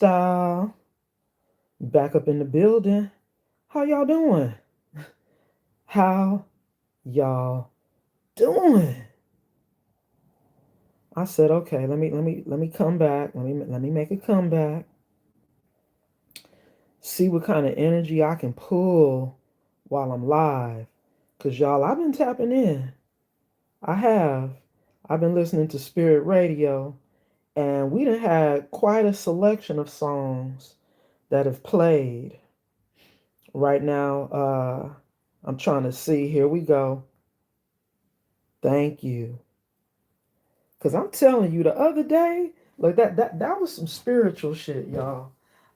StudStyle, back up in the building. How y'all doing? How y'all doing? I said, okay, let me come back. Let me make a comeback. See what kind of energy I can pull while I'm live. Cause y'all, I've been tapping in. I have. I've been listening to Spirit Radio, and we done had quite a selection of songs that have played. Right now, I'm trying to see. Here we go. Thank you. Cause I'm telling you, the other day, like that was some spiritual shit, y'all.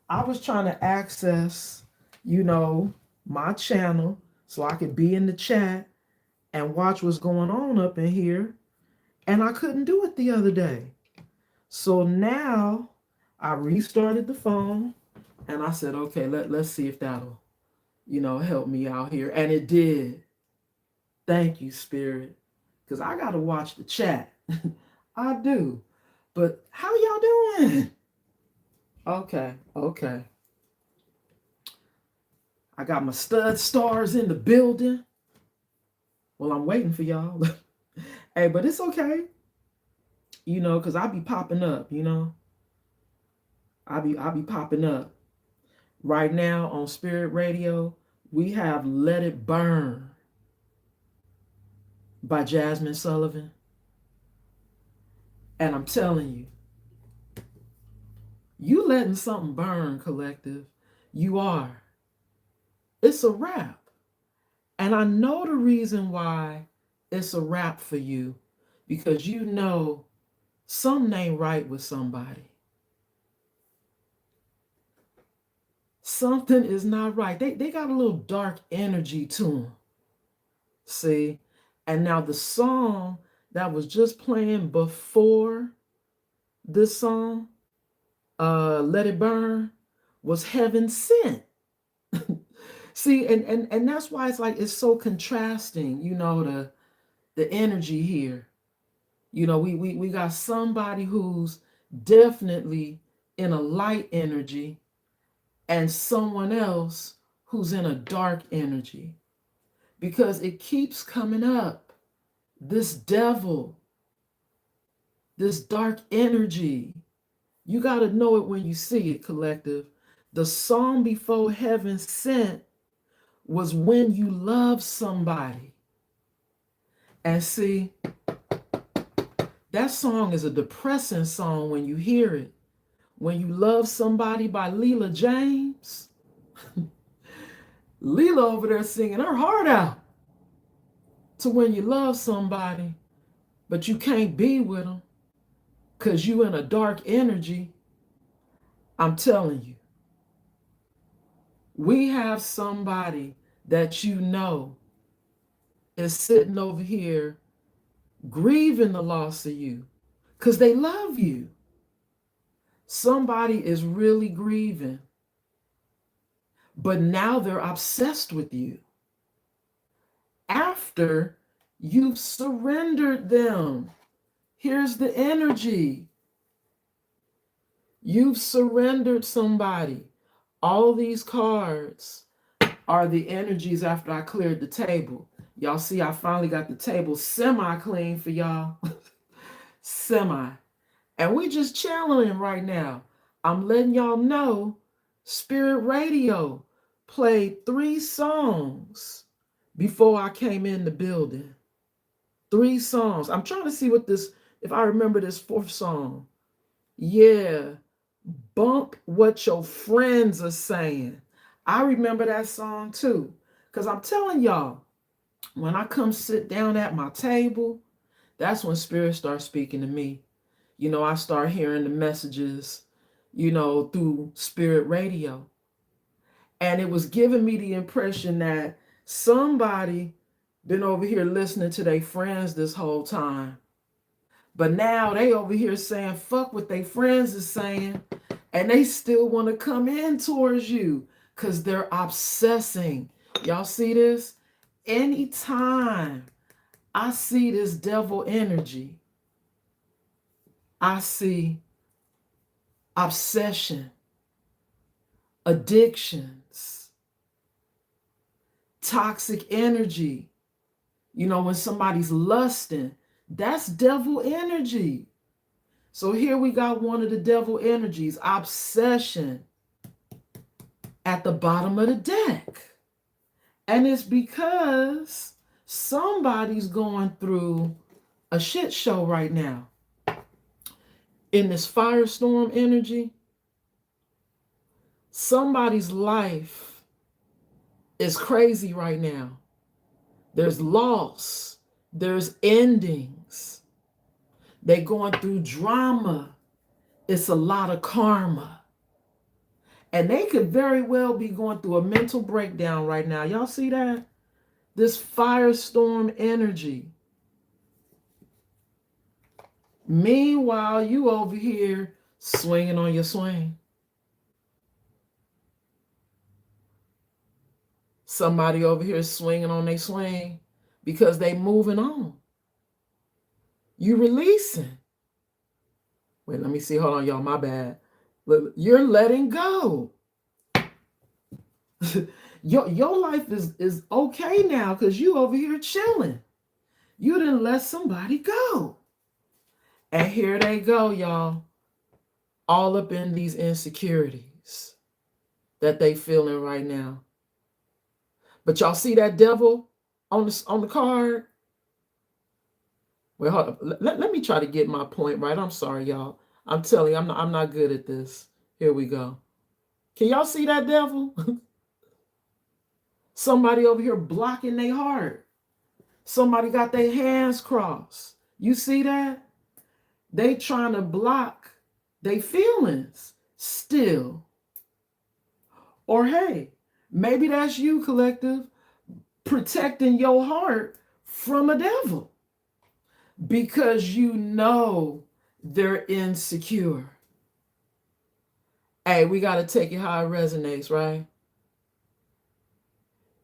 I was trying to access, you know, my channel so I could be in the chat and watch what's going on up in here. And I couldn't do it the other day. So now I restarted the phone and I said, okay, let's see if that'll, help me out here. And it did. Thank you, Spirit. Because I got to watch the chat. I do. But how y'all doing? Okay, okay. I got my stud stars in the building. Well, I'm waiting for y'all. Hey, but it's okay. Because I be popping up. I be popping up. Right now on Spirit Radio, we have Let It Burn by Jasmine Sullivan. And I'm telling you, you letting something burn, collective. You are. It's a wrap. And I know the reason why it's a wrap for you, because you know something ain't right with somebody. Something is not right. They got a little dark energy to them. See? And now the song that was just playing before this song, Let It Burn, was Heaven Sent. See, and that's why it's so contrasting, the energy here. We got somebody who's definitely in a light energy and someone else who's in a dark energy. Because it keeps coming up. This devil, this dark energy. You got to know it when you see it, collective. The song before Heaven Sent was When You Love Somebody. And see, that song is a depressing song when you hear it. When You Love Somebody by Leela James. Leela over there singing her heart out to when you love somebody, but you can't be with them because you in a dark energy. I'm telling you, we have somebody that you know is sitting over here grieving the loss of you because they love you. Somebody is really grieving, but now they're obsessed with you after you've surrendered them. Here's the energy. You've surrendered somebody. All these cards are the energies after I cleared the table. Y'all see, I finally got the table semi-clean for y'all. Semi. And we just channeling right now. I'm letting y'all know Spirit Radio played 3 songs before I came in the building. 3 songs. I'm trying to see if I remember this 4th song. Yeah. Bump What Your Friends Are Saying. I remember that song too. Because I'm telling y'all, when I come sit down at my table, that's when Spirit starts speaking to me. I start hearing the messages, through Spirit Radio. And it was giving me the impression that somebody been over here listening to their friends this whole time. But now they over here saying, fuck what their friends is saying. And they still want to come in towards you because they're obsessing. Y'all see this? Anytime I see this devil energy, I see obsession. addictions, toxic energy. You know, when somebody's lusting, that's devil energy. So here we got one of the devil energies, obsession, at the bottom of the deck. And it's because somebody's going through a shit show right now. In this firestorm energy, somebody's life is crazy right now. There's loss, there's endings. They're going through drama. It's a lot of karma. And they could very well be going through a mental breakdown right now. Y'all see that? This firestorm energy. Meanwhile, you over here swinging on your swing. Somebody over here swinging on their swing because they moving on. You releasing. Wait, let me see. Hold on, y'all. My bad. You're letting go. Your life is okay now because you over here chilling. You didn't let somebody go. And here they go, y'all. All up in these insecurities that they feeling right now. But y'all see that devil on the card? Well, hold up. Let me try to get my point right. I'm sorry, y'all. I'm telling you, I'm not good at this. Here we go. Can y'all see that devil? Somebody over here blocking their heart. Somebody got their hands crossed. You see that? They trying to block their feelings still. Or hey, maybe that's you, collective, protecting your heart from a devil because you know they're insecure. Hey, we got to take it how it resonates, right?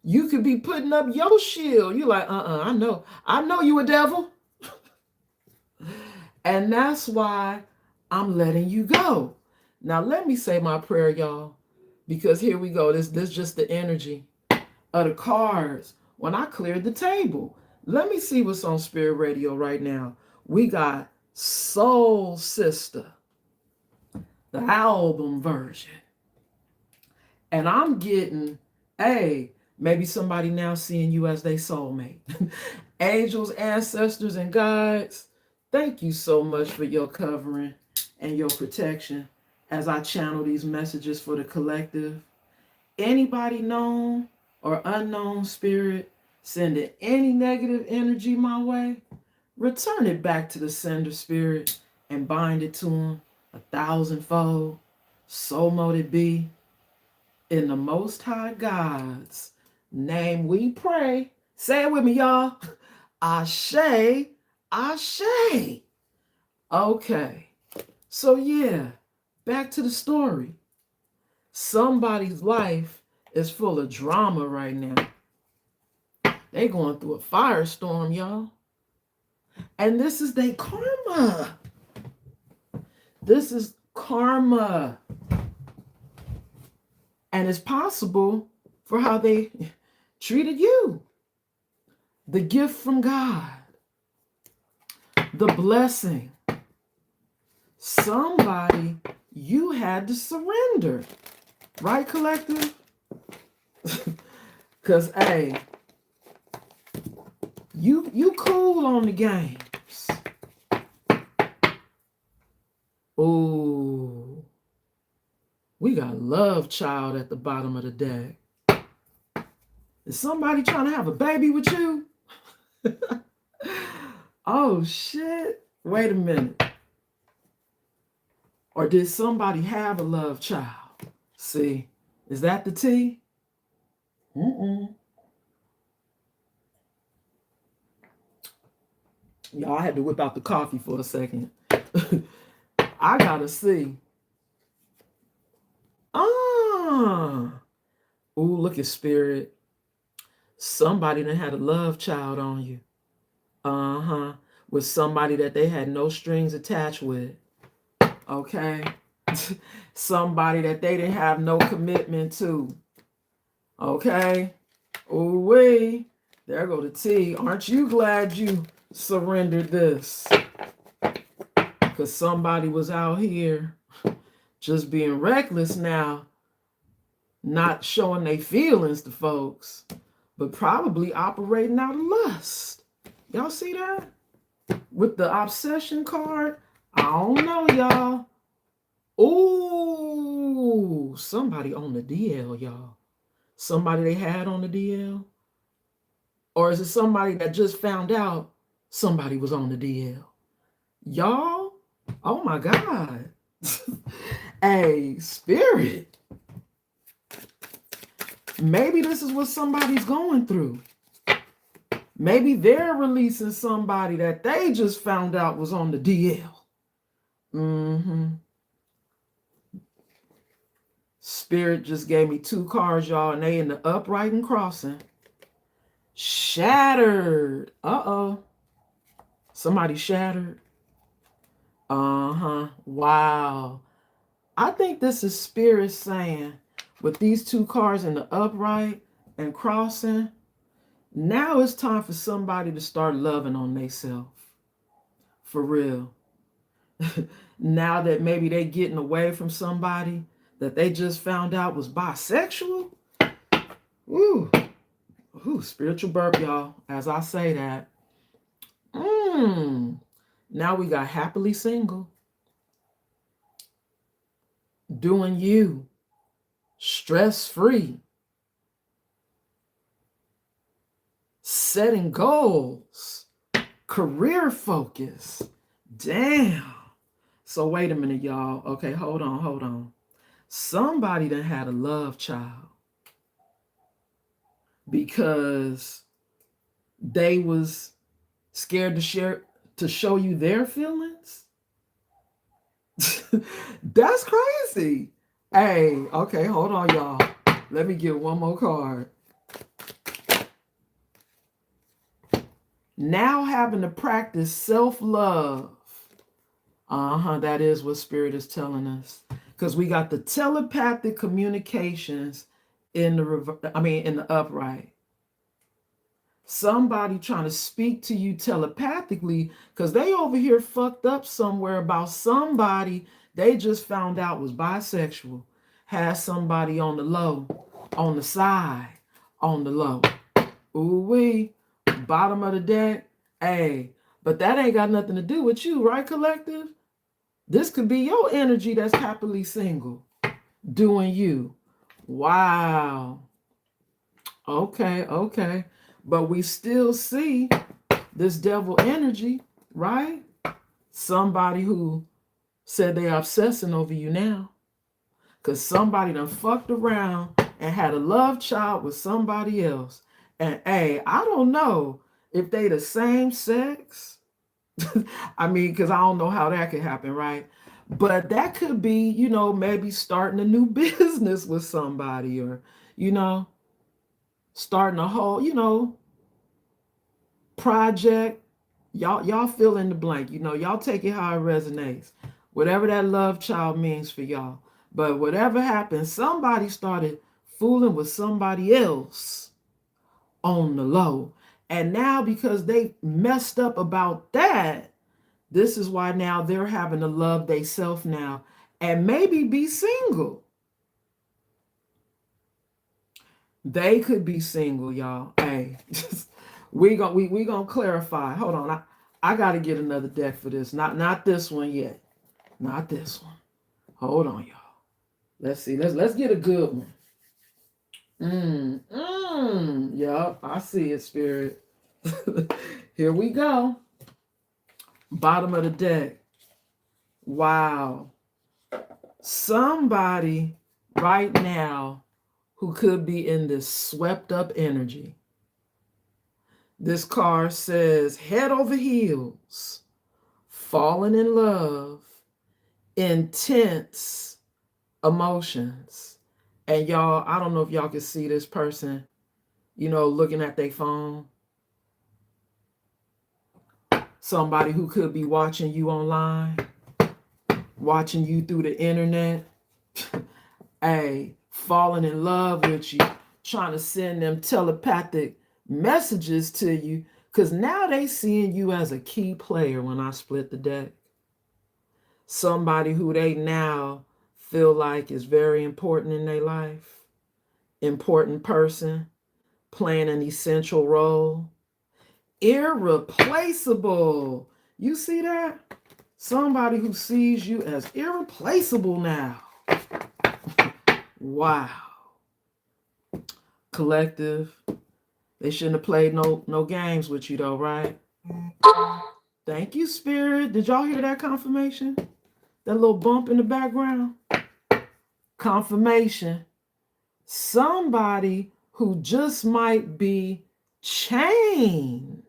You could be putting up your shield. You like, I know you a devil. And that's why I'm letting you go. Now, let me say my prayer, y'all, because here we go. This just the energy of the cards when I cleared the table. Let me see what's on Spirit Radio right now. We got Soul Sister, the album version. And I'm getting, maybe somebody now seeing you as their soulmate. Angels, ancestors, and guides, thank you so much for your covering and your protection as I channel these messages for the collective. Anybody known or unknown spirit sending any negative energy my way, return it back to the sender spirit and bind it to them 1,000-fold. So mote it be. In the Most High God's name we pray. Say it with me, y'all. Ashe, Ashe. Okay. So yeah, back to the story. Somebody's life is full of drama right now. They going through a firestorm, y'all. And this is their karma. This is karma. And it's possible for how they treated you. The gift from God. The blessing. Somebody you had to surrender. Right, collective? Because, hey, you cool on the games. Ooh. We got love child at the bottom of the deck. Is somebody trying to have a baby with you? Oh, shit. Wait a minute. Or did somebody have a love child? See, is that the T? Y'all, I had to whip out the coffee for a second. I gotta see. Ooh, look at spirit. Somebody that had a love child on you. With somebody that they had no strings attached with. Okay. Somebody that they didn't have no commitment to. Okay? Ooh-wee. There go the T. Aren't you glad you surrendered this? Because somebody was out here just being reckless now, not showing their feelings to folks, but probably operating out of lust. Y'all see that? With the obsession card? I don't know, y'all. Ooh, somebody on the DL, y'all. Somebody they had on the DL? Or is it somebody that just found out somebody was on the DL? Y'all? Oh my God. Hey, spirit. Maybe this is what somebody's going through. Maybe they're releasing somebody that they just found out was on the DL. Spirit just gave me 2 cards, y'all, and they in the upright and crossing. Shattered. Uh-oh. Somebody shattered. Wow. I think this is spirit saying, with these 2 cards in the upright and crossing, now it's time for somebody to start loving on themselves. For real. Now that maybe they getting away from somebody that they just found out was bisexual. Ooh. Ooh, spiritual burp, y'all, as I say that. Now we got happily single. Doing you. Stress-free. Setting goals. Career focus. Damn. So wait a minute, y'all. Okay, hold on. Somebody done had a love child because they was scared to show you their feelings. That's crazy. Hey, okay, hold on, y'all. Let me get one more card. Now having to practice self-love. That is what spirit is telling us. Because we got the telepathic communications in the upright. Somebody trying to speak to you telepathically because they over here fucked up somewhere about somebody they just found out was bisexual. Has somebody on the low, on the side, on the low. Ooh-wee. Bottom of the deck. Hey, but that ain't got nothing to do with you, right, collective? This could be your energy that's happily single. Doing you. Wow. Okay. But we still see this devil energy, right? Somebody who said they're obsessing over you now. Because somebody done fucked around and had a love child with somebody else. And hey, I don't know if they the same sex. I mean, because I don't know how that could happen, right? But that could be, maybe starting a new business with somebody or, starting a whole, project. Y'all fill in the blank. Y'all take it how it resonates. Whatever that love child means for y'all. But whatever happened, somebody started fooling with somebody else on the low. And now because they messed up about that, this is why now they're having to love themselves now and maybe be single. They could be single, y'all. Hey, we gonna clarify. Hold on, I gotta get another deck for this. Not this one yet. Not this one. Hold on, y'all. Let's see. Let's get a good one. Yup, I see it, spirit. Here we go. Bottom of the deck. Wow. Somebody right now who could be in this swept up energy. This card says head over heels, falling in love, intense emotions. And y'all, I don't know if y'all can see this person, looking at their phone. Somebody who could be watching you online. watching you through the internet, hey, falling in love with you, trying to send them telepathic messages to you, because now they seeing you as a key player when I split the deck. Somebody who they now feel like is very important in their life, important person, playing an essential role, irreplaceable. You see that? Somebody who sees you as irreplaceable now. Wow. Collective. They shouldn't have played no games with you though, right? Thank you, Spirit. Did y'all hear that confirmation? That little bump in the background? Confirmation. Somebody who just might be chained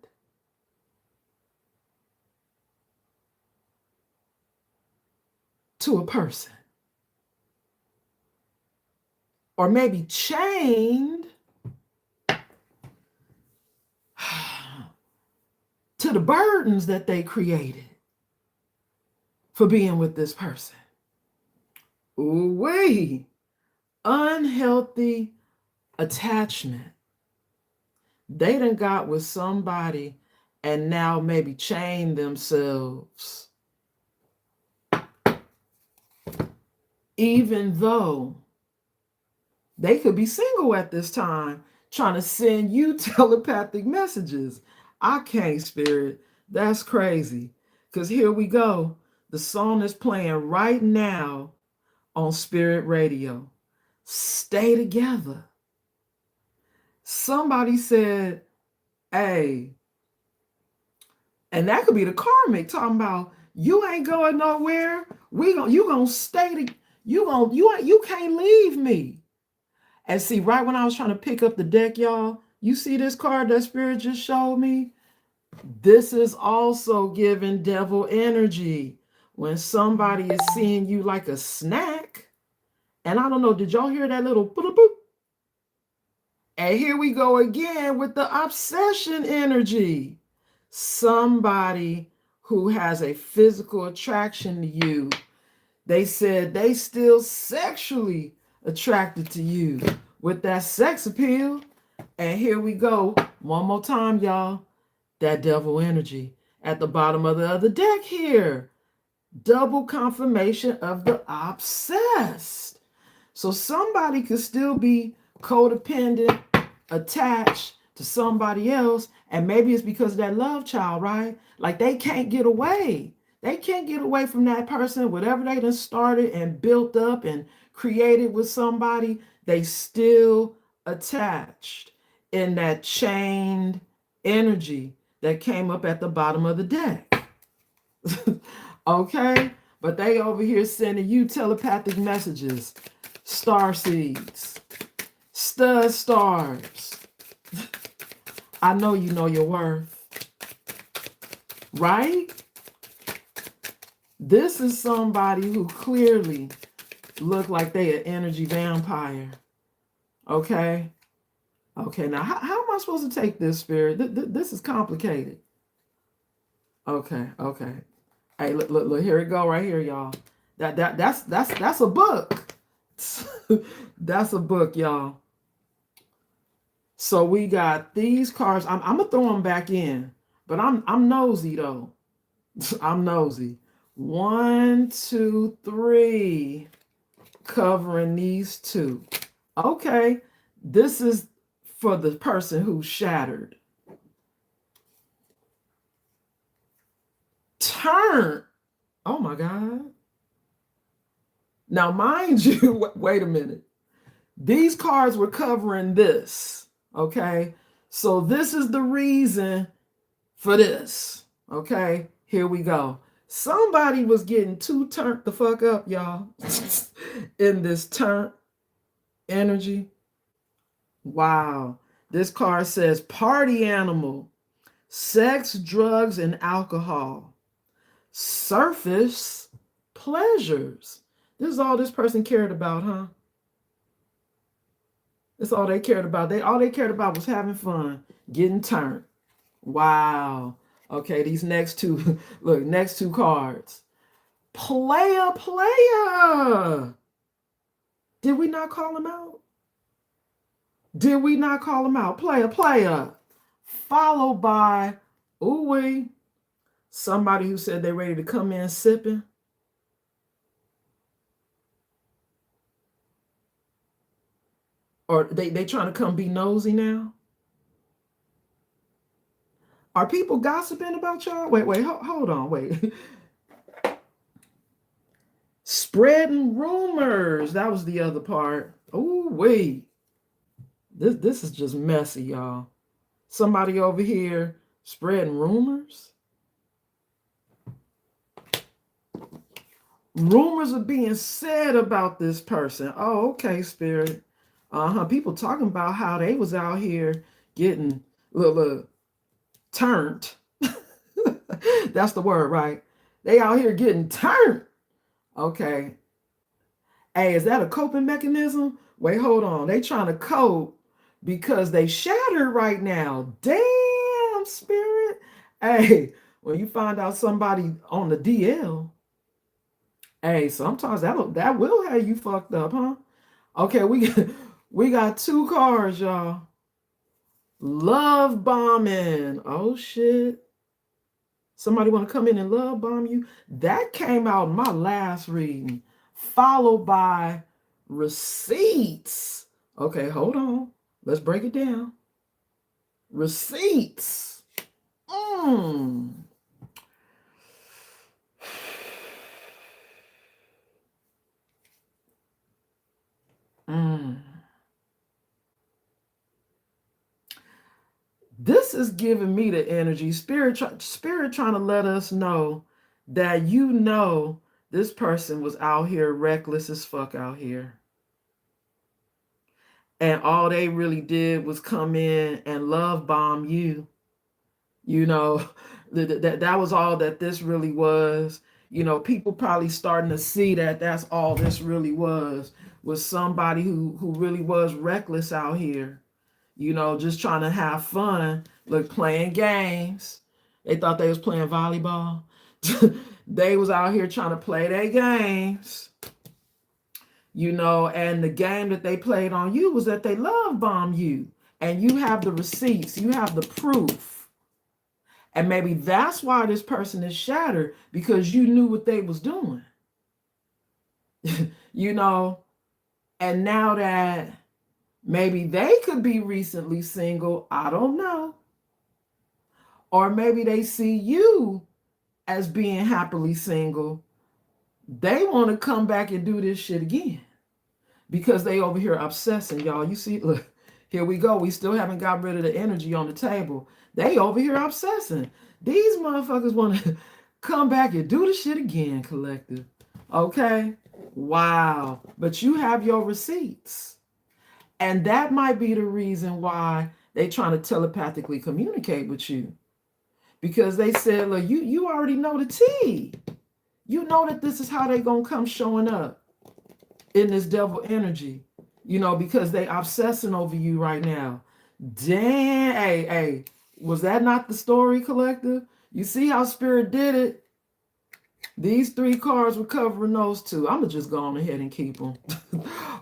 to a person. Or maybe chained to the burdens that they created for being with this person. Ooh-wee. Unhealthy attachment. They done got with somebody and now maybe chained themselves. Even though they could be single at this time, trying to send you telepathic messages. I can't, Spirit. That's crazy. Because here we go. The song is playing right now on Spirit Radio. Stay together. Somebody said, hey, and that could be the karmic talking about you ain't going nowhere. You gonna stay you can't leave me. And see, right when I was trying to pick up the deck, y'all, you see this card that Spirit just showed me? This is also giving devil energy. When somebody is seeing you like a snack, and I don't know, did y'all hear that little boop, boop? And here we go again with the obsession energy. Somebody who has a physical attraction to you. They said they still sexually attracted to you with that sex appeal. And here we go. One more time, y'all. That devil energy at the bottom of the other deck here. Double confirmation of the obsessed. So somebody could still be codependent, attached to somebody else, and maybe it's because of that love child, right? Like they can't get away. They can't get away from that person. Whatever they done started and built up and created with somebody, they still attached in that chained energy that came up at the bottom of the deck. Okay? But they over here sending you telepathic messages. Star seeds. Stud stars. I know you know your worth. Right? This is somebody who clearly look like they an energy vampire. Okay? Okay, now how am I supposed to take this, Spirit? This is complicated. Okay. Hey, look, here it go right here, y'all. That's a book. That's a book, y'all. So we got these cards. I'm gonna throw them back in, but I'm nosy though. I'm nosy. 1, 2, 3, covering these two. Okay, this is for the person who's shattered. Turn. Oh my God. Now, mind you, wait a minute. These cards were covering this. Okay. So this is the reason for this. Okay. Here we go. Somebody was getting too turned the fuck up, y'all, in this turn energy. Wow. This card says party animal, sex, drugs, and alcohol, surface pleasures. This is all this person cared about, huh? That's all they cared about. All they cared about was having fun, getting turned. Wow. Okay, these next two, look, next two cards. Player. Did we not call him out? Did we not call him out? Player. Followed by, ooh wee, somebody who said they're ready to come in sipping. Or they trying to come be nosy now? Are people gossiping about y'all? Wait, hold on, wait. Spreading rumors. That was the other part. Ooh wait. This is just messy, y'all. Somebody over here spreading rumors. Rumors are being said about this person. Oh, okay, Spirit. People talking about how they was out here getting look turned. That's the word, right? They out here getting turned. Okay. Hey, is that a coping mechanism? Wait, hold on. They trying to cope because they shattered right now. Damn, Spirit. Hey, when you find out somebody on the DL, hey, sometimes that will have you fucked up, huh? Okay, we got two cards, y'all. Love bombing. Oh shit. Somebody want to come in and love bomb you? That came out in my last reading, followed by receipts. Okay, hold on. Let's break it down. Receipts. This is giving me the energy. Spirit trying to let us know that this person was out here reckless as fuck out here. And all they really did was come in and love bomb you. You know, that was all that this really was. You know, people probably starting to see that that's all this really was somebody who really was reckless out here. You know, just trying to have fun, look, playing games. They thought they was playing volleyball. They was out here trying to play their games. You know, and the game that they played on you was that they love bombed you. And you have the receipts, you have the proof. And maybe that's why this person is shattered, because you knew what they was doing. You know, and now that maybe they could be recently single, I don't know. Or maybe they see you as being happily single. They want to come back and do this shit again because they over here obsessing, y'all. You see, look, here we go. We still haven't got rid of the energy on the table. They over here obsessing. These motherfuckers want to come back and do the shit again, collective. Okay? Wow. But you have your receipts. And that might be the reason why they trying to telepathically communicate with you. Because they said, look, you already know the tea. You know that this is how they gonna come showing up in this devil energy. You know, because they obsessing over you right now. Damn, hey, was that not the story, collective? You see how Spirit did it? These three cards were covering those two. I'm going to just go on ahead and keep them.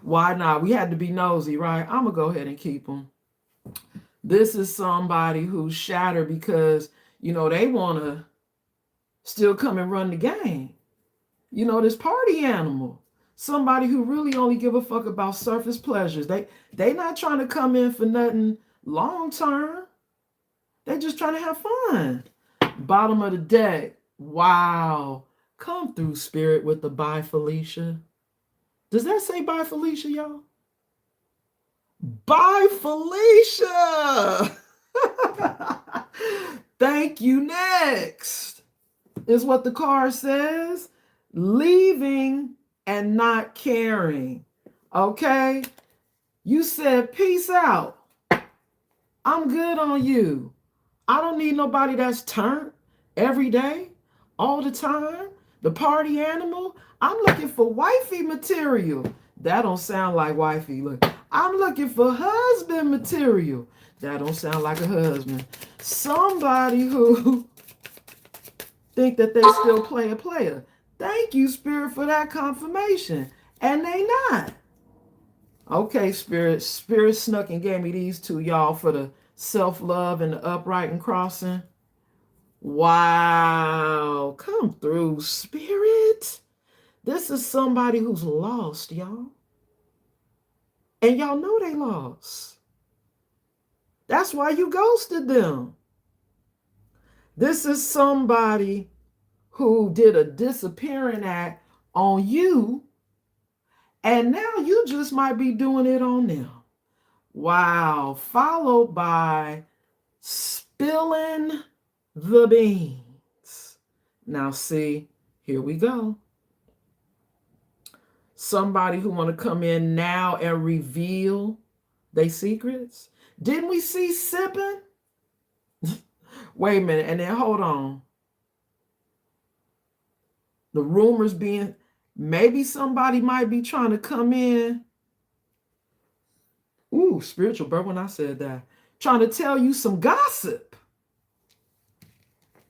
Why not? We had to be nosy, right? I'm going to go ahead and keep them. This is somebody who's shattered because, you know, they want to still come and run the game. You know, this party animal. Somebody who really only give a fuck about surface pleasures. They not trying to come in for nothing long term. They just trying to have fun. Bottom of the deck. Wow. Come through, Spirit, with the bye, Felicia. Does that say bye, Felicia, y'all? Bye, Felicia. Thank you. Next is what the card says. Leaving and not caring. Okay? You said peace out. I'm good on you. I don't need nobody that's turned every day, all the time. The party animal. I'm looking for wifey material. That don't sound like wifey. Look, I'm looking for husband material. That don't sound like a husband. Somebody who think that they still player. Thank you, Spirit, for that confirmation. And they not. Okay, Spirit. Spirit snuck and gave me these two, y'all, for the self-love and the upright and crossing. Wow. Come through, Spirit. This is somebody who's lost, y'all. And y'all know they lost. That's why you ghosted them. This is somebody who did a disappearing act on you, and now you just might be doing it on them. Wow. Followed by spilling the beans. Now see, here we go. Somebody who want to come in now and reveal their secrets. Didn't we see sipping? Wait a minute, and then hold on. The rumors being, maybe somebody might be trying to come in. Ooh, spiritual bird when I said that. Trying to tell you some gossip.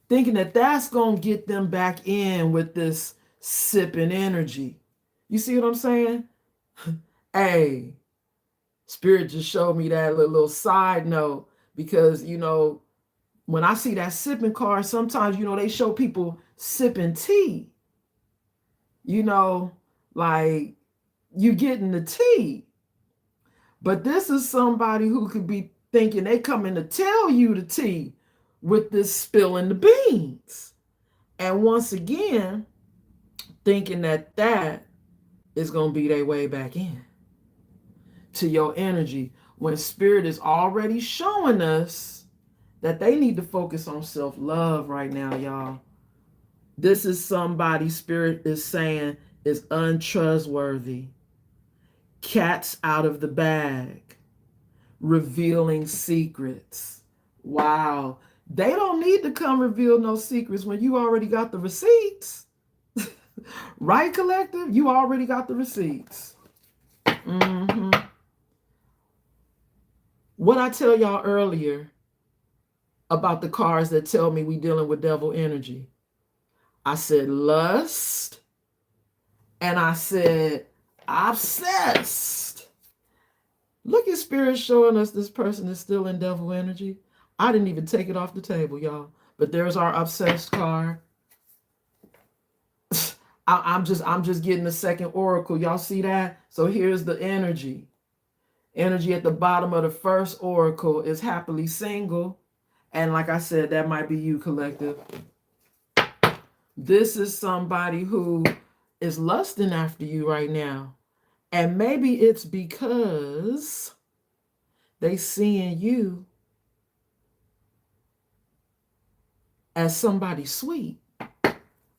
Thinking that that's going to get them back in with this sipping energy. You see what I'm saying? Hey, Spirit just showed me that little side note because, you know, when I see that sipping card, sometimes, you know, they show people sipping tea. You know, like you getting the tea. But this is somebody who could be thinking they coming to tell you the tea with this spilling the beans. And once again, thinking that that is going to be their way back in to your energy when Spirit is already showing us that they need to focus on self-love right now, y'all. This is somebody Spirit is saying is untrustworthy. Cats out of the bag. Revealing secrets. Wow. They don't need to come reveal no secrets when you already got the receipts. Right, collective? You already got the receipts. What I tell y'all earlier about the cards that tell me we dealing with devil energy. I said lust, and I said obsessed. Look at Spirit showing us this person is still in devil energy. I didn't even take it off the table, y'all. But there's our obsessed card. I'm just getting the second oracle. Y'all see that? So here's the energy. Energy at the bottom of the first oracle is happily single. And like I said, that might be you, collective. This is somebody who is lusting after you right now. And maybe it's because they seeing you as somebody sweet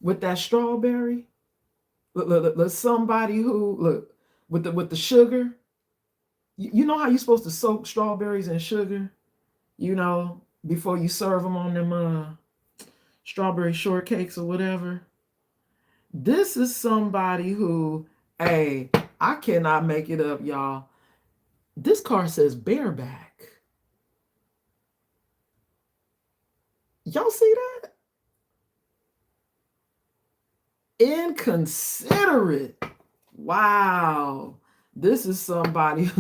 with that strawberry. Look, somebody who, look, with the sugar. You know how you're supposed to soak strawberries in sugar, you know, before you serve them on them strawberry shortcakes or whatever. This is somebody who, hey, I cannot make it up, y'all. This card says bareback. Y'all see that? Inconsiderate. Wow. This is somebody,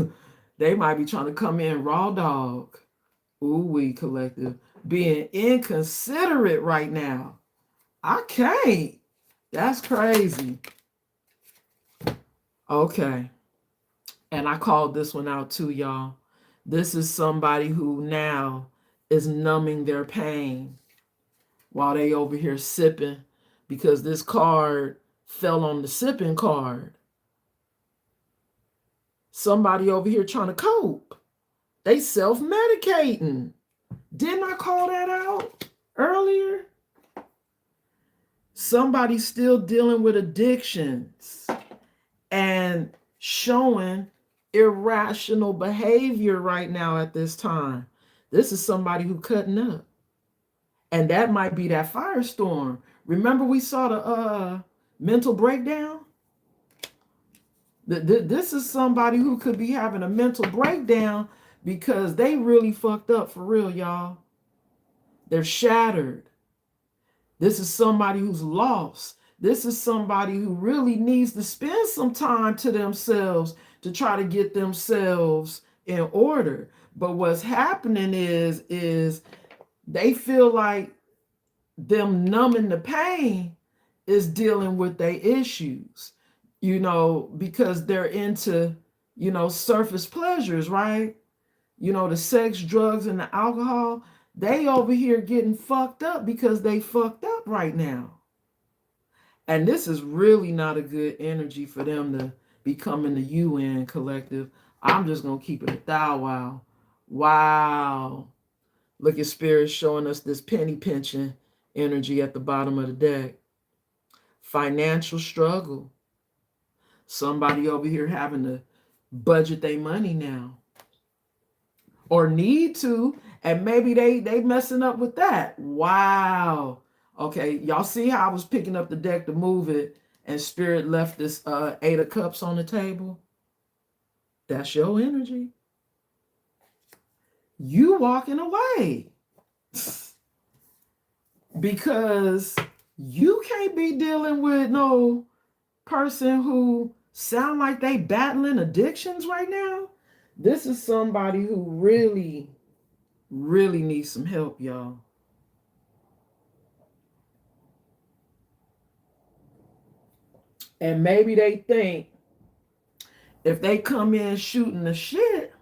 they might be trying to come in raw dog. Ooh, we collective. Being inconsiderate right now. I can't. That's crazy. Okay. And I called this one out too, y'all. This is somebody who now is numbing their pain while they over here sipping because this card fell on the sipping card. Somebody over here trying to cope. They self-medicating. Didn't I call that out earlier? Somebody still dealing with addictions and showing irrational behavior right now at this time. This is somebody who cutting up. And that might be that firestorm. Remember we saw the mental breakdown? This is somebody who could be having a mental breakdown because they really fucked up for real, y'all. They're shattered. This is somebody who's lost. This is somebody who really needs to spend some time to themselves to try to get themselves in order. But what's happening is they feel like them numbing the pain is dealing with their issues, because they're into, surface pleasures, right? The sex, drugs, and the alcohol. They over here getting fucked up because they fucked up right now. And this is really not a good energy for them to become in the UN collective. I'm just going to keep it a thou wow. Wow. Look at Spirit showing us this penny pinching energy at the bottom of the deck. Financial struggle. Somebody over here having to budget their money now. Or need to, and maybe they messing up with that. Wow. Okay, y'all see how I was picking up the deck to move it, and Spirit left this 8 of Cups on the table? That's your energy. You walking away. Because you can't be dealing with no person who sound like they battling addictions right now. This is somebody who really, really needs some help, y'all. And maybe they think if they come in shooting the shit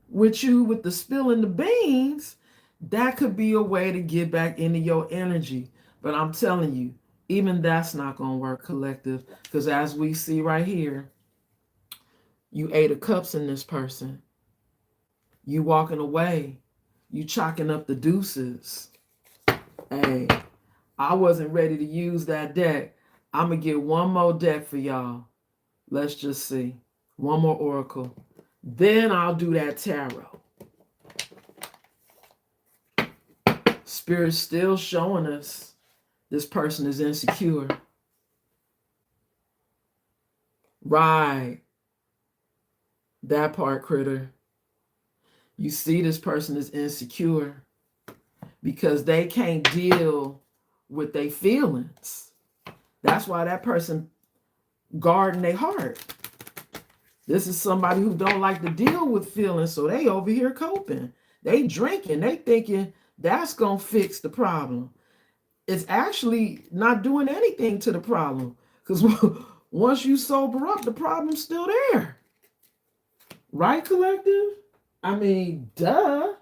with you with the spilling the beans, that could be a way to get back into your energy. But I'm telling you, even that's not going to work, collective. Because as we see right here, you 8 of Cups in this person. You walking away. You chalking up the deuces. Hey, I wasn't ready to use that deck. I'm going to get one more deck for y'all. Let's just see. One more oracle. Then I'll do that tarot. Spirit's still showing us this person is insecure. Right. That part, critter. You see this person is insecure because they can't deal with their feelings. That's why that person guarding their heart. This is somebody who don't like to deal with feelings, so they over here coping. They drinking. They thinking that's going to fix the problem. It's actually not doing anything to the problem, because once you sober up, the problem's still there. Right, collective? I mean, duh.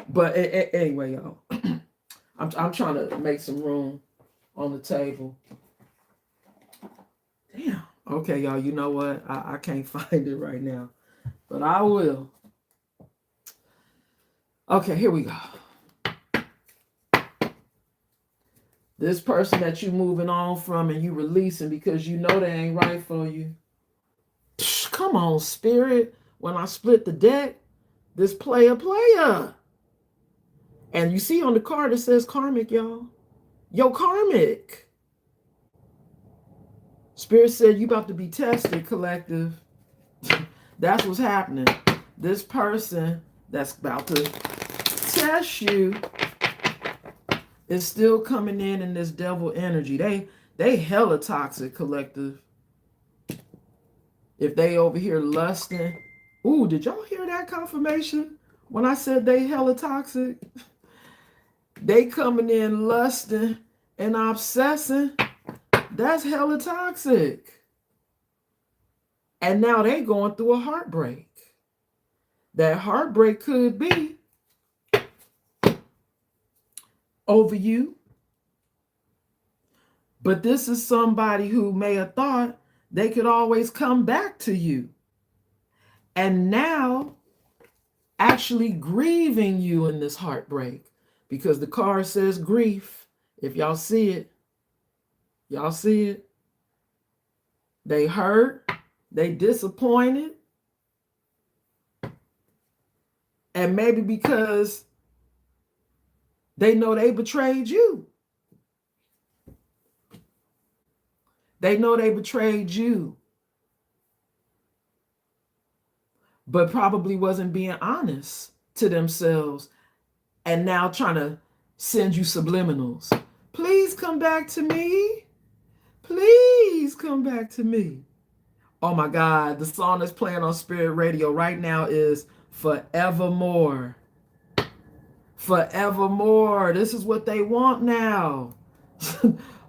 But anyway, y'all, I'm trying to make some room on the table. Damn. Okay, y'all, you know what? I can't find it right now, but I will. Okay, here we go. This person that you moving on from and you releasing because you know they ain't right for you. Come on, Spirit. When I split the deck, this player. And you see on the card it says karmic, y'all. Yo, karmic. Spirit said you about to be tested, collective. That's what's happening. This person that's about to test you is still coming in this devil energy. They hella toxic, collective. If they over here lusting. Ooh, did y'all hear that confirmation when I said they hella toxic? They coming in lusting and obsessing. That's hella toxic. And now they going through a heartbreak. That heartbreak could be over you. But this is somebody who may have thought they could always come back to you. And now actually grieving you in this heartbreak. Because the card says grief. If y'all see it. Y'all see it? They hurt. They disappointed. And maybe because they know they betrayed you. They know they betrayed you. But probably wasn't being honest to themselves. And now trying to send you subliminals. Please come back to me. Please come back to me. Oh my God, the song that's playing on Spirit Radio right now is Forevermore. Forevermore. This is what they want now.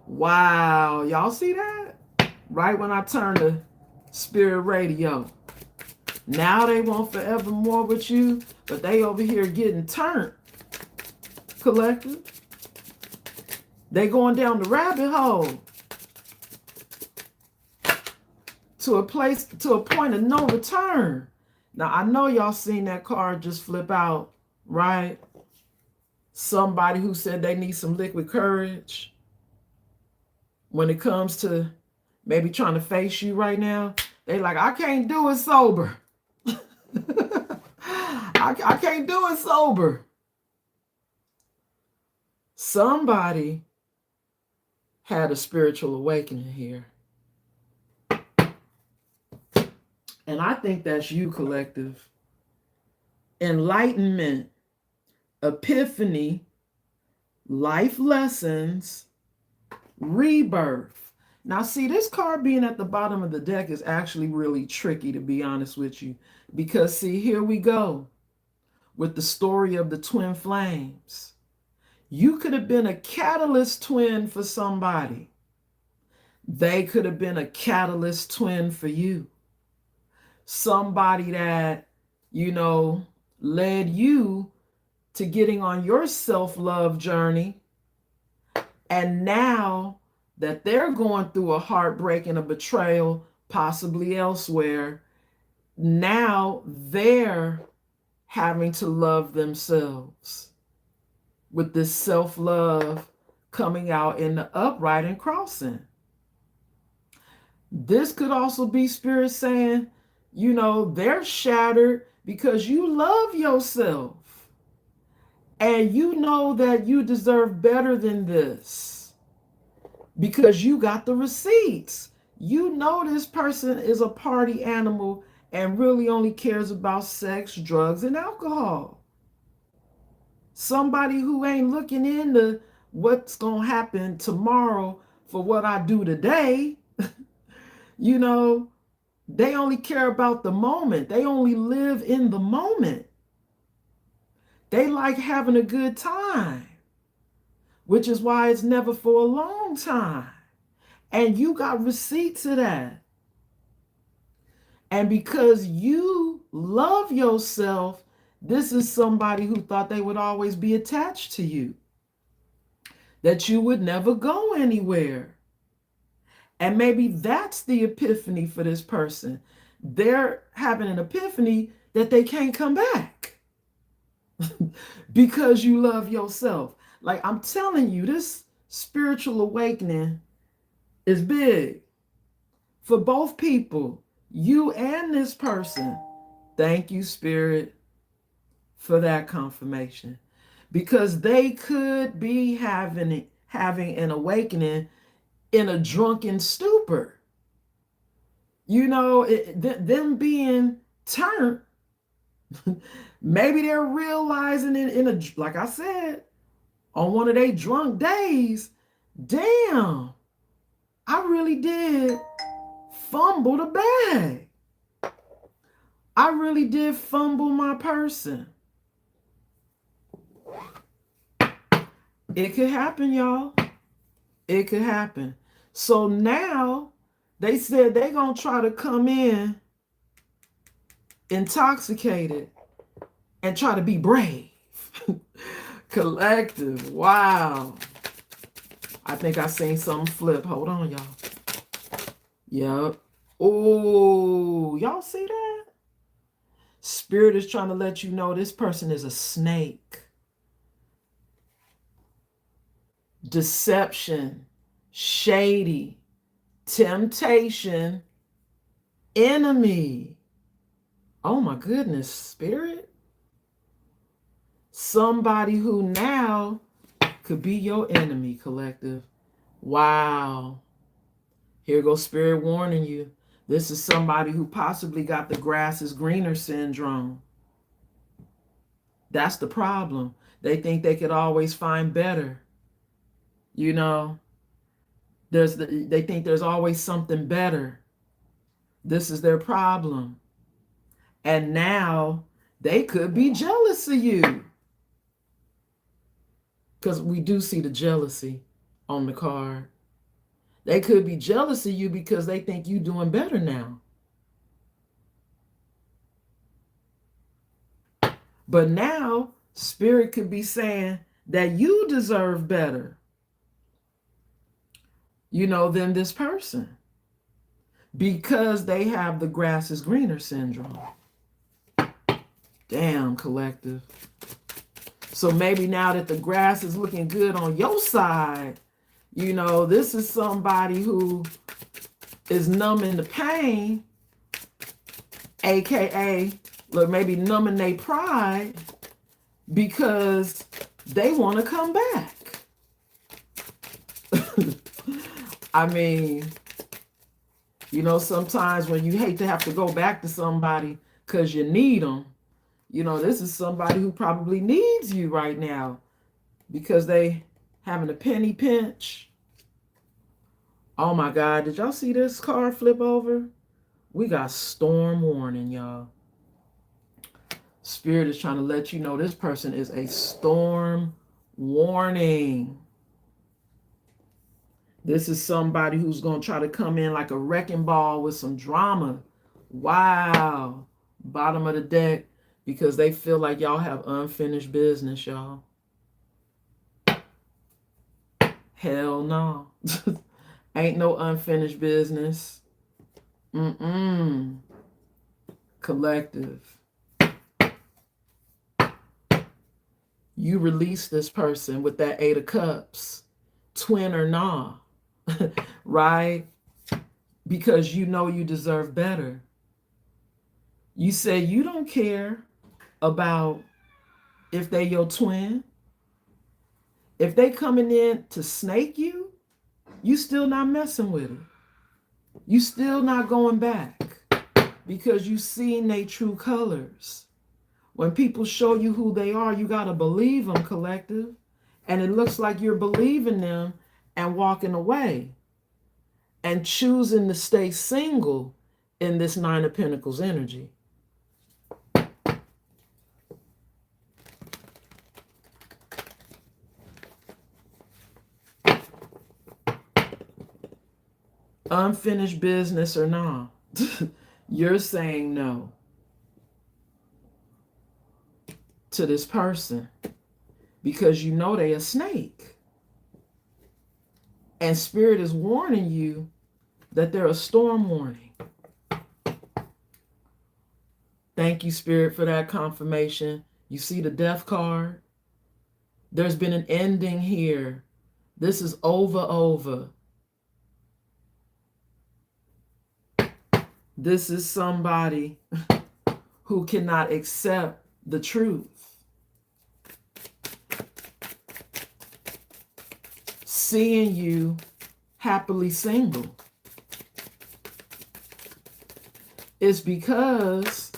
Wow. Y'all see that? Right when I turn to Spirit Radio. Now they want forevermore with you, but they over here getting turned. Collective. They going down the rabbit hole. To a place, to a point of no return. Now, I know y'all seen that card just flip out, right? Somebody who said they need some liquid courage when it comes to maybe trying to face you right now. They like, I can't do it sober. I can't do it sober. Somebody had a spiritual awakening here. And I think that's you, collective. Enlightenment, epiphany, life lessons, rebirth. Now, see, this card being at the bottom of the deck is actually really tricky, to be honest with you. Because, see, here we go with the story of the twin flames. You could have been a catalyst twin for somebody. They could have been a catalyst twin for you. Somebody that, you know, led you to getting on your self-love journey. And now that they're going through a heartbreak and a betrayal, possibly elsewhere, now they're having to love themselves with this self-love coming out in the upright and crossing. This could also be Spirit saying, you know, they're shattered because you love yourself. And you know that you deserve better than this because you got the receipts. You know this person is a party animal and really only cares about sex, drugs, and alcohol. Somebody who ain't looking into what's going to happen tomorrow for what I do today. You know, they only care about the moment. They only live in the moment. They like having a good time, which is why it's never for a long time. And you got receipts of that. And because you love yourself, this is somebody who thought they would always be attached to you, that you would never go anywhere. And maybe that's the epiphany for this person. They're having an epiphany that they can't come back because you love yourself. Like I'm telling you, this spiritual awakening is big for both people, you and this person. Thank you, Spirit, for that confirmation, because they could be having an awakening in a drunken stupor. You know, them being turned, maybe they're realizing in a, like I said, on one of their drunk days, damn, I really did fumble the bag. I really did fumble my person. It could happen, y'all. It could happen. So now they said they're going to try to come in intoxicated and try to be brave. Collective. Wow. I think I seen something flip. Hold on, y'all. Yep. Oh, y'all see that? Spirit is trying to let you know this person is a snake. Deception, shady, temptation, enemy. Oh my goodness, Spirit. Somebody who now could be your enemy, collective. Wow. Here goes Spirit warning you. This is somebody who possibly got the grass is greener syndrome. That's the problem. They think they could always find better. You know, they think there's always something better. This is their problem. And now they could be jealous of you. Because we do see the jealousy on the card. They could be jealous of you because they think you're doing better now. But now, Spirit could be saying that you deserve better, than this person. Because they have the grass is greener syndrome. Damn, collective. So maybe now that the grass is looking good on your side, this is somebody who is numbing the pain, aka, look, maybe numbing their pride because they want to come back. I mean, sometimes when you hate to have to go back to somebody because you need them, this is somebody who probably needs you right now because they having a penny pinch. Oh my God, did y'all see this car flip over? We got storm warning, y'all. Spirit is trying to let you know this person is a storm warning. This is somebody who's going to try to come in like a wrecking ball with some drama. Wow. Bottom of the deck, because they feel like y'all have unfinished business, y'all. Hell no. Ain't no unfinished business. Collective. You release this person with that 8 of Cups, twin or nah, right? Because you know you deserve better. You say you don't care about if they your twin. If they coming in to snake you, you still not messing with it. You still not going back because you seen their true colors. When people show you who they are, you got to believe them, collective. And it looks like you're believing them and walking away and choosing to stay single in this 9 of Pentacles energy. Unfinished business or not, you're saying no to this person because you know they a snake. And Spirit is warning you that they're a storm warning. Thank you, Spirit, for that confirmation. You see the Death card? There's been an ending here. This is over. This is somebody who cannot accept the truth. Seeing you happily single is because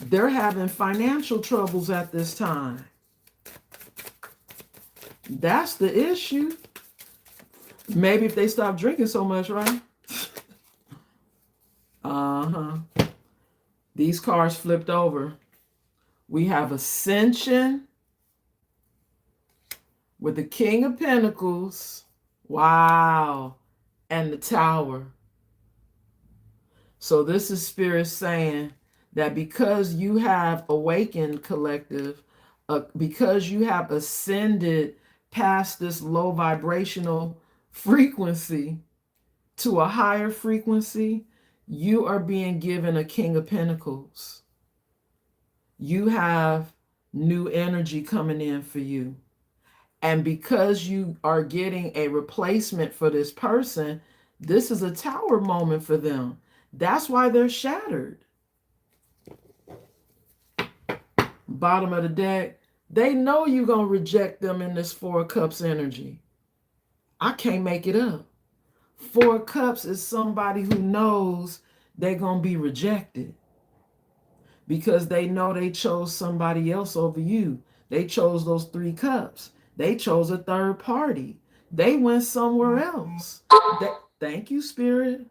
they're having financial troubles at this time. That's the issue. Maybe if they stop drinking so much, right? These cards flipped over. We have Ascension with the King of Pentacles. Wow. And the Tower. So this is Spirit saying that because you have awakened, collective, because you have ascended past this low vibrational frequency to a higher frequency, you are being given a King of Pentacles. You have new energy coming in for you. And because you are getting a replacement for this person, this is a Tower moment for them. That's why they're shattered. Bottom of the deck, they know you're going to reject them in this 4 of Cups energy. I can't make it up. 4 of Cups is somebody who knows they're going to be rejected because they know they chose somebody else over you. They chose those 3 cups. They chose a third party. They went somewhere else. Thank you, Spirit.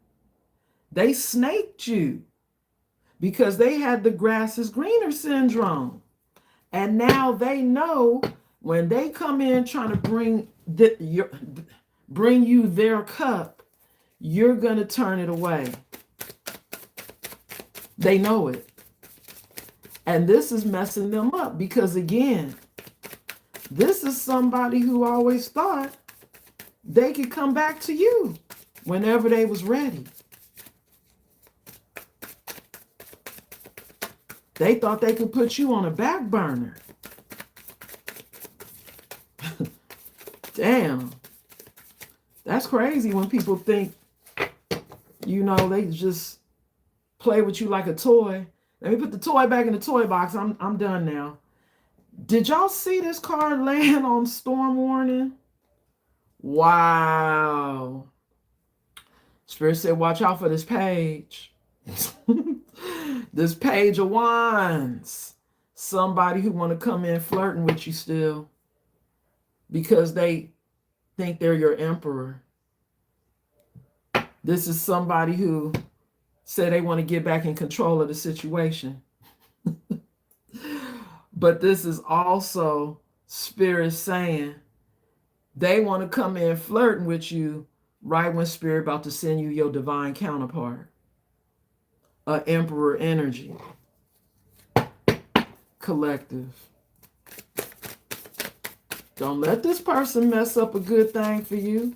They snaked you because they had the grass is greener syndrome. And now they know when they come in trying to bring you their cup, you're going to turn it away. They know it. And this is messing them up because, again, this is somebody who always thought they could come back to you whenever they was ready. They thought they could put you on a back burner. Damn. That's crazy when people think, they just play with you like a toy. Let me put the toy back in the toy box. I'm done now. Did y'all see this card land on storm warning? Wow. Spirit said, watch out for this page. This page of wands. Somebody who want to come in flirting with you still because they think they're your emperor. This is somebody who said they want to get back in control of the situation. But this is also Spirit saying they want to come in flirting with you right when Spirit about to send you your divine counterpart. An emperor energy. Collective. Don't let this person mess up a good thing for you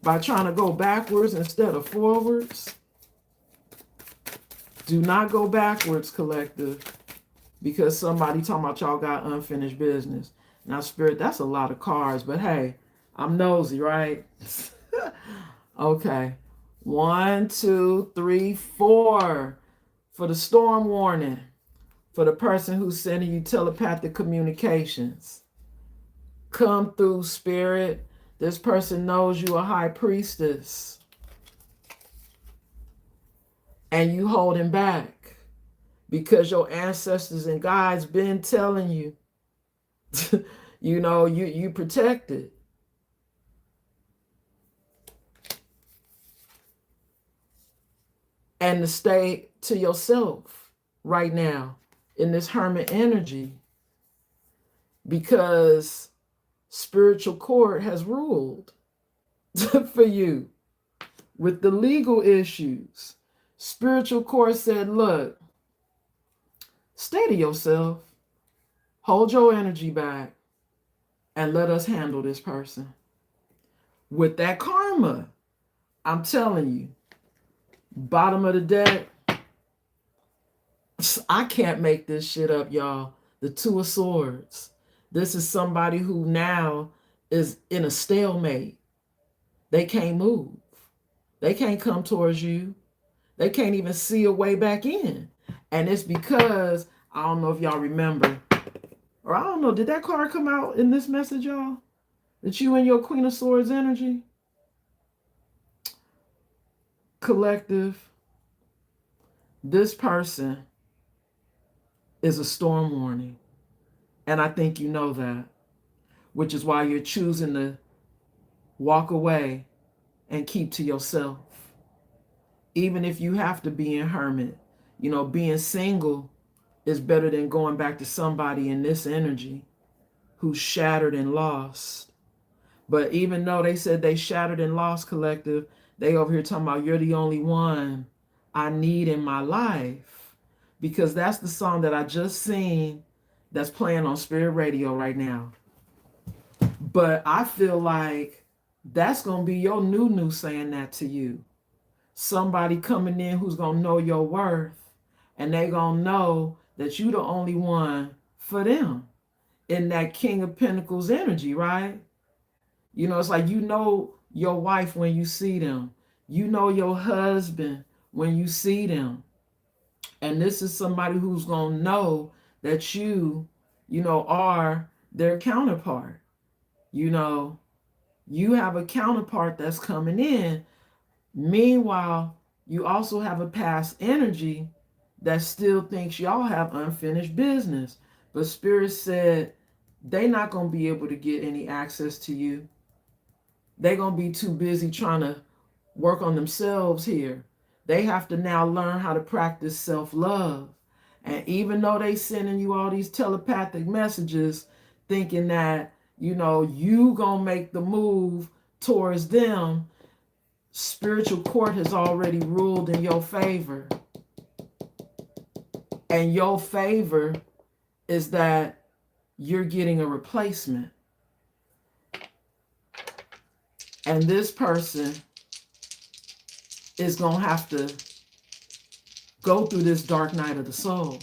by trying to go backwards instead of forwards. Do not go backwards, collective, because somebody talking about y'all got unfinished business. Now, Spirit, that's a lot of cards, but hey, I'm nosy, right? Okay. 1, 2, 3, 4 for the storm warning. For the person who's sending you telepathic communications. Come through, Spirit. This person knows you a high priestess. And you holding back because your ancestors and guides been telling you, you protected. And to stay to yourself right now in this hermit energy because spiritual court has ruled for you with the legal issues. Spiritual court said, look, stay to yourself, hold your energy back, and let us handle this person. With that karma, I'm telling you, bottom of the deck, I can't make this shit up, y'all. The Two of Swords. This is somebody who now is in a stalemate. They can't move. They can't come towards you. They can't even see a way back in. And it's because, I don't know if y'all remember, or I don't know, did that card come out in this message, y'all? That you and your Queen of Swords energy? Collective, this person is a storm warning. And I think you know that, which is why you're choosing to walk away and keep to yourself. Even if you have to be in hermit, being single is better than going back to somebody in this energy who's shattered and lost. But even though they said they shattered and lost, collective, they over here talking about you're the only one I need in my life. Because that's the song that I just seen that's playing on Spirit Radio right now. But I feel like that's going to be your new saying that to you. Somebody coming in who's going to know your worth, and they going to know that you the only one for them in that King of Pentacles energy, right? It's like your wife when you see them. You know your husband when you see them. And this is somebody who's going to know that you are their counterpart. You have a counterpart that's coming in. Meanwhile, you also have a past energy that still thinks y'all have unfinished business. But Spirit said, they're not going to be able to get any access to you. They're going to be too busy trying to work on themselves here. They have to now learn how to practice self-love. And even though they sending you all these telepathic messages, thinking that, you going to make the move towards them, spiritual court has already ruled in your favor. And your favor is that you're getting a replacement. And this person is going to have to go through this dark night of the soul.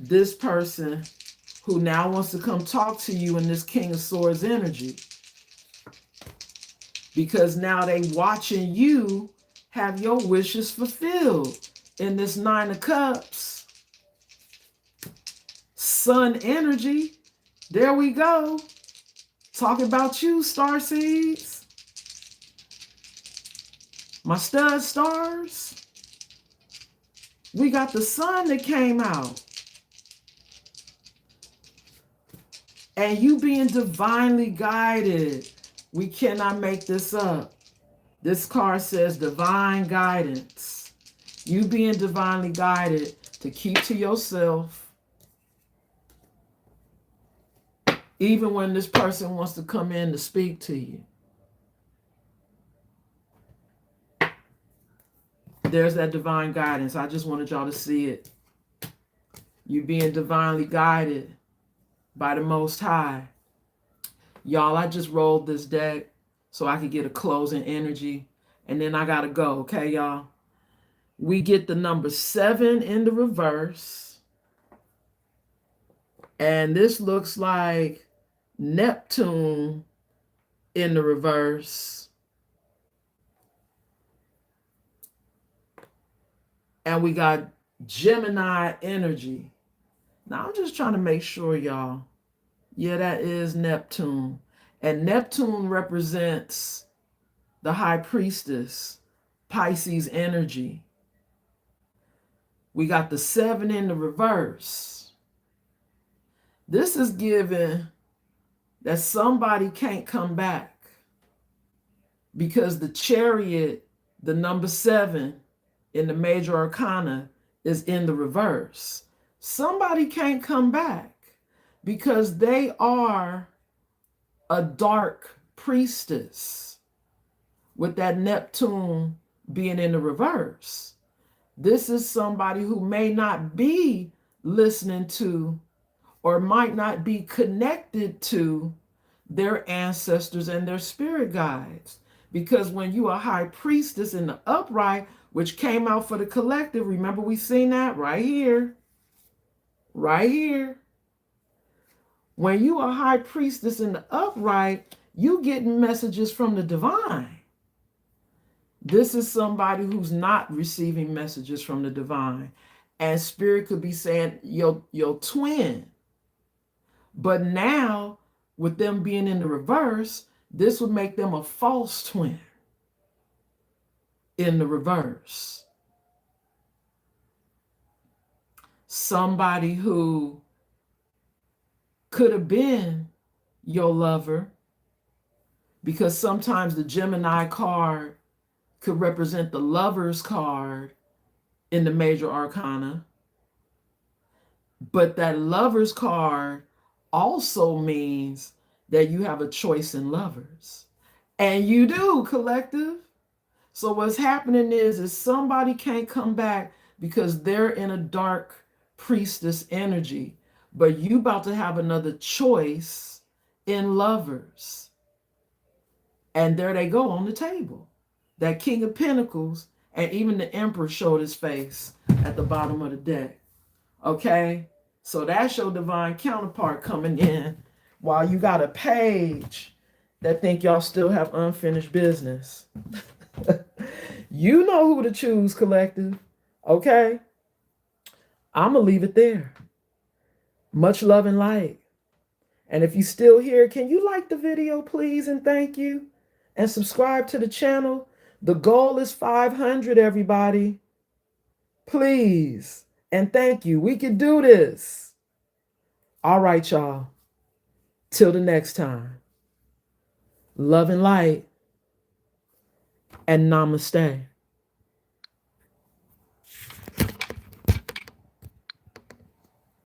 This person who now wants to come talk to you in this King of Swords energy. Because now they watching you have your wishes fulfilled in this Nine of Cups. Sun energy. There we go. Talking about you, star seeds. My stud stars. We got the sun that came out. And you being divinely guided. We cannot make this up. This card says divine guidance. You being divinely guided to keep to yourself. Even when this person wants to come in to speak to you. There's that divine guidance. I just wanted y'all to see it. You being divinely guided by the Most High. Y'all, I just rolled this deck so I could get a closing energy. And then I got to go, okay, y'all? We get the number 7 in the reverse. And this looks like Neptune in the reverse. And we got Gemini energy. Now, I'm just trying to make sure, y'all. Yeah, that is Neptune. And Neptune represents the High Priestess, Pisces energy. We got the 7 in the reverse. This is given that somebody can't come back because the Chariot, the number 7 in the major arcana, is in the reverse. Somebody can't come back because they are a dark priestess with that Neptune being in the reverse. This is somebody who may not be listening to or might not be connected to their ancestors and their spirit guides. Because when you are high priestess in the upright, which came out for the collective, remember we seen that right here. Right here. When you are high priestess in the upright, you getting messages from the divine. This is somebody who's not receiving messages from the divine. And spirit could be saying, your twin. But now, with them being in the reverse, this would make them a false twin in the reverse. Somebody who could have been your lover, because sometimes the Gemini card could represent the lover's card in the major arcana. But that lover's card also means that you have a choice in lovers. And you do, collective. So what's happening is somebody can't come back because they're in a dark priestess energy. But you about to have another choice in lovers. And there they go on the table. That King of Pentacles, and even the Emperor showed his face at the bottom of the deck. Okay? So that's your divine counterpart coming in while you got a page that think y'all still have unfinished business. You know who to choose, collective. Okay? I'm going to leave it there. Much love and light. And if you're still here, can you like the video, please, and thank you? And subscribe to the channel. The goal is 500, everybody. Please. And thank you. We can do this. All right, y'all. Till the next time. Love and light and namaste.